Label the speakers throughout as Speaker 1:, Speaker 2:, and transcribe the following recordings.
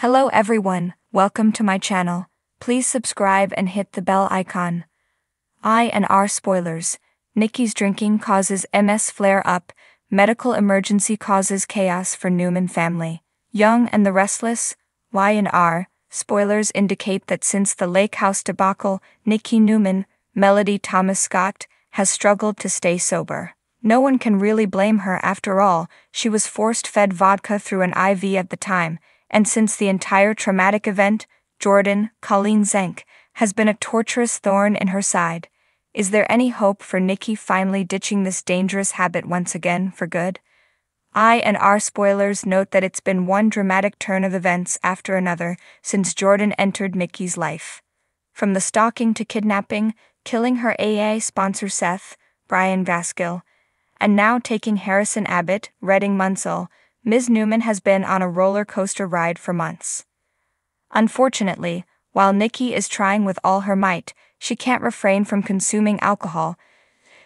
Speaker 1: Hello everyone, welcome to my channel. Please subscribe and hit the bell icon. I&R spoilers. Nikki's drinking causes MS flare-up, medical emergency causes chaos for Newman family. Young and the Restless. Y&R spoilers indicate that since the lake house debacle, Nikki Newman, Melody Thomas Scott, has struggled to stay sober. No one can really blame her after all, she was force-fed vodka through an IV at the time, and since the entire traumatic event, Jordan, Colleen Zenk, has been a torturous thorn in her side. Is there any hope for Nikki finally ditching this dangerous habit once again for good? I&R spoilers note that it's been one dramatic turn of events after another since Jordan entered Nikki's life. From the stalking to kidnapping, killing her AA sponsor Seth, Brian Gaskill, and now taking Harrison Abbott, Redding Munsell, Ms. Newman has been on a roller coaster ride for months. Unfortunately, while Nikki is trying with all her might, she can't refrain from consuming alcohol,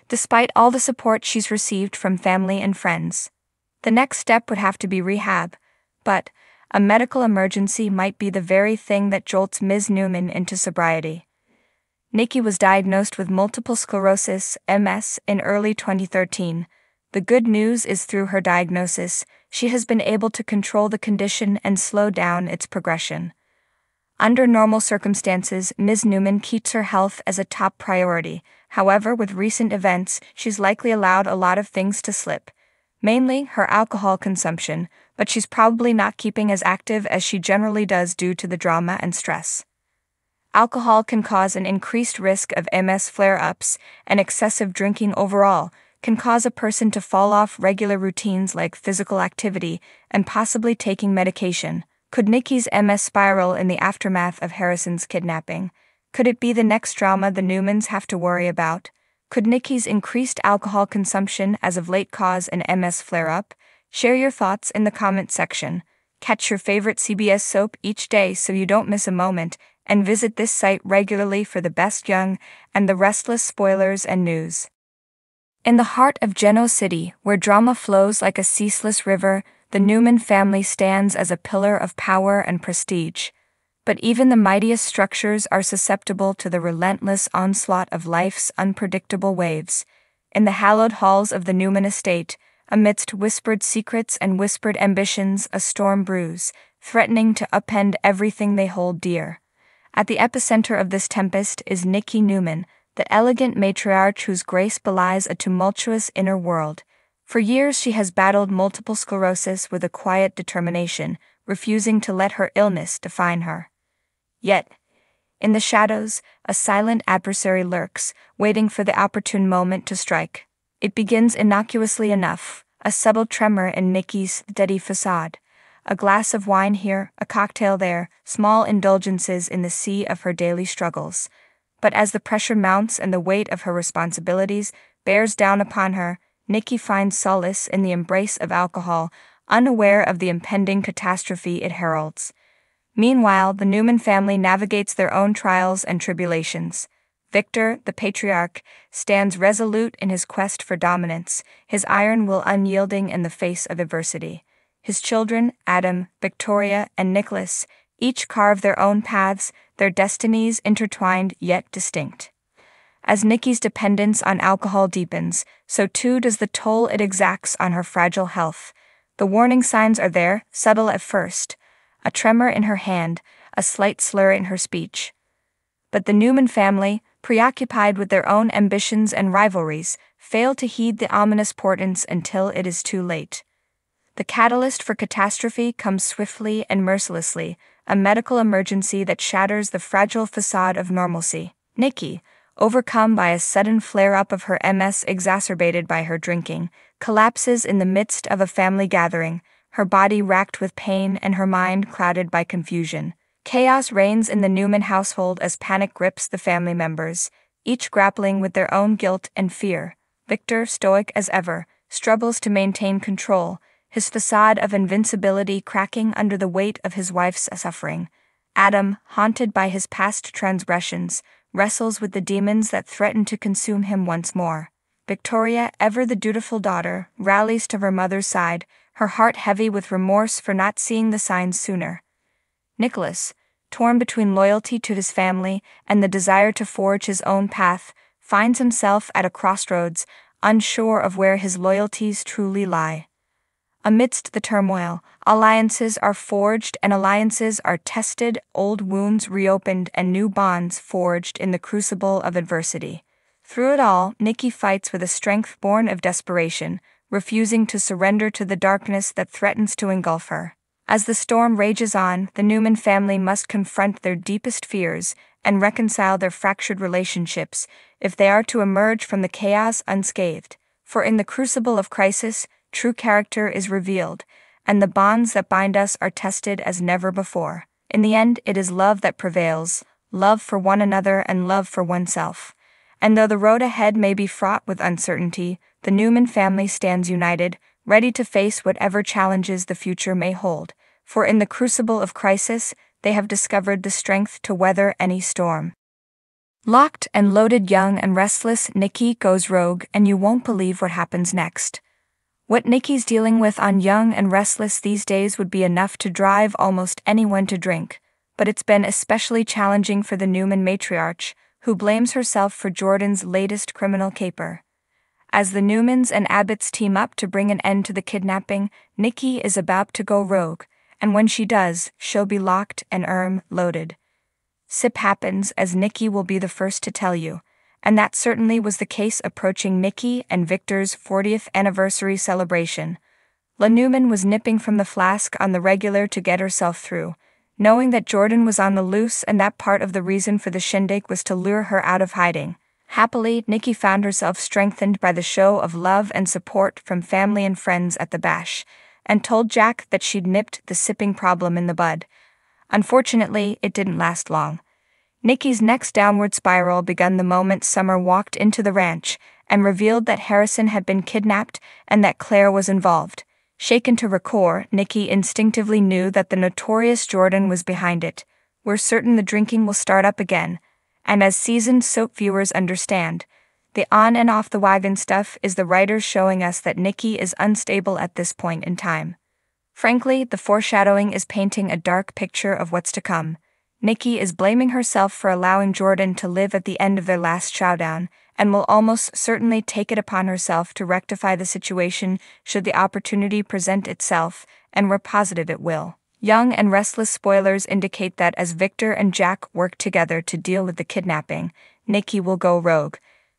Speaker 1: despite all the support she's received from family and friends. The next step would have to be rehab, but a medical emergency might be the very thing that jolts Ms. Newman into sobriety. Nikki was diagnosed with multiple sclerosis, MS, in early 2013. The good news is through her diagnosis, she has been able to control the condition and slow down its progression. Under normal circumstances, Ms. Newman keeps her health as a top priority. However, with recent events, she's likely allowed a lot of things to slip. Mainly her alcohol consumption, but she's probably not keeping as active as she generally does due to the drama and stress. Alcohol can cause an increased risk of MS flare-ups, and excessive drinking overall can cause a person to fall off regular routines like physical activity and possibly taking medication. Could Nikki's MS spiral in the aftermath of Harrison's kidnapping? Could it be the next drama the Newmans have to worry about? Could Nikki's increased alcohol consumption as of late cause an MS flare-up? Share your thoughts in the comment section. Catch your favorite CBS soap each day so you don't miss a moment, and visit this site regularly for the best Young and the Restless spoilers and news. In the heart of Genoa City, where drama flows like a ceaseless river, the Newman family stands as a pillar of power and prestige. But even the mightiest structures are susceptible to the relentless onslaught of life's unpredictable waves. In the hallowed halls of the Newman estate, amidst whispered secrets and whispered ambitions, a storm brews, threatening to upend everything they hold dear. At the epicenter of this tempest is Nikki Newman, the elegant matriarch whose grace belies a tumultuous inner world. For years she has battled multiple sclerosis with a quiet determination, refusing to let her illness define her. Yet, in the shadows, a silent adversary lurks, waiting for the opportune moment to strike. It begins innocuously enough, a subtle tremor in Nikki's steady facade. A glass of wine here, a cocktail there, small indulgences in the sea of her daily struggles. But as the pressure mounts and the weight of her responsibilities bears down upon her, Nikki finds solace in the embrace of alcohol, unaware of the impending catastrophe it heralds. Meanwhile, the Newman family navigates their own trials and tribulations. Victor, the patriarch, stands resolute in his quest for dominance, his iron will unyielding in the face of adversity. His children, Adam, Victoria, and Nicholas, each carve their own paths, their destinies intertwined yet distinct. As Nikki's dependence on alcohol deepens, so too does the toll it exacts on her fragile health. The warning signs are there, subtle at first. A tremor in her hand, a slight slur in her speech. But the Newman family, preoccupied with their own ambitions and rivalries, fail to heed the ominous portents until it is too late. The catalyst for catastrophe comes swiftly and mercilessly, a medical emergency that shatters the fragile facade of normalcy. Nikki, overcome by a sudden flare-up of her MS exacerbated by her drinking, collapses in the midst of a family gathering, her body racked with pain and her mind clouded by confusion. Chaos reigns in the Newman household as panic grips the family members, each grappling with their own guilt and fear. Victor, stoic as ever, struggles to maintain control, his facade of invincibility cracking under the weight of his wife's suffering. Adam, haunted by his past transgressions, wrestles with the demons that threaten to consume him once more. Victoria, ever the dutiful daughter, rallies to her mother's side, her heart heavy with remorse for not seeing the signs sooner. Nicholas, torn between loyalty to his family and the desire to forge his own path, finds himself at a crossroads, unsure of where his loyalties truly lie. Amidst the turmoil, alliances are forged and alliances are tested, old wounds reopened and new bonds forged in the crucible of adversity. Through it all, Nikki fights with a strength born of desperation, refusing to surrender to the darkness that threatens to engulf her. As the storm rages on, the Newman family must confront their deepest fears and reconcile their fractured relationships if they are to emerge from the chaos unscathed. For in the crucible of crisis, true character is revealed, and the bonds that bind us are tested as never before. In the end, it is love that prevails, love for one another and love for oneself. And though the road ahead may be fraught with uncertainty, the Newman family stands united, ready to face whatever challenges the future may hold. For in the crucible of crisis, they have discovered the strength to weather any storm. Locked and loaded, young and restless, Nikki goes rogue, and you won't believe what happens next. What Nikki's dealing with on Young and Restless these days would be enough to drive almost anyone to drink, but it's been especially challenging for the Newman matriarch, who blames herself for Jordan's latest criminal caper. As the Newmans and Abbotts team up to bring an end to the kidnapping, Nikki is about to go rogue, and when she does, she'll be locked and loaded. Sip happens, as Nikki will be the first to tell you, and that certainly was the case approaching Nikki and Victor's 40th anniversary celebration. La Newman was nipping from the flask on the regular to get herself through, knowing that Jordan was on the loose and that part of the reason for the shindig was to lure her out of hiding. Happily, Nikki found herself strengthened by the show of love and support from family and friends at the bash, and told Jack that she'd nipped the sipping problem in the bud. Unfortunately, it didn't last long. Nikki's next downward spiral began the moment Summer walked into the ranch and revealed that Harrison had been kidnapped and that Claire was involved. Shaken to her core, Nikki instinctively knew that the notorious Jordan was behind it. We're certain the drinking will start up again, and as seasoned soap viewers understand, the on and off the wagon stuff is the writers showing us that Nikki is unstable at this point in time. Frankly, the foreshadowing is painting a dark picture of what's to come. Nikki is blaming herself for allowing Jordan to live at the end of their last showdown, and will almost certainly take it upon herself to rectify the situation should the opportunity present itself, and we're positive it will. Young and Restless spoilers indicate that as Victor and Jack work together to deal with the kidnapping, Nikki will go rogue.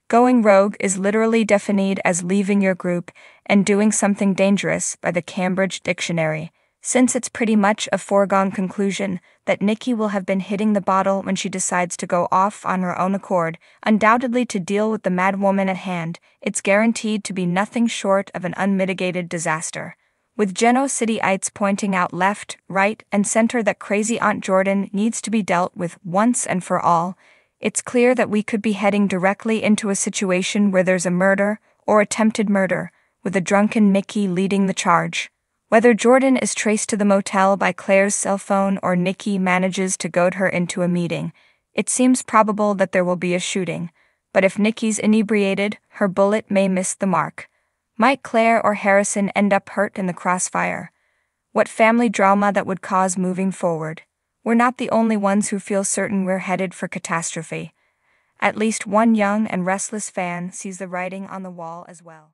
Speaker 1: Going rogue is literally defined as leaving your group and doing something dangerous by the Cambridge Dictionary, since it's pretty much a foregone conclusion that Nikki will have been hitting the bottle when she decides to go off on her own accord, undoubtedly to deal with the mad woman at hand. It's guaranteed to be nothing short of an unmitigated disaster. With Genoa Cityites pointing out left, right, and center that crazy Aunt Jordan needs to be dealt with once and for all, it's clear that we could be heading directly into a situation where there's a murder, or attempted murder, with a drunken Nikki leading the charge. Whether Jordan is traced to the motel by Claire's cell phone or Nikki manages to goad her into a meeting, it seems probable that there will be a shooting, but if Nikki's inebriated, her bullet may miss the mark. Might Claire or Harrison end up hurt in the crossfire? What family drama that would cause moving forward. We're not the only ones who feel certain we're headed for catastrophe. At least one Young and Restless fan sees the writing on the wall as well.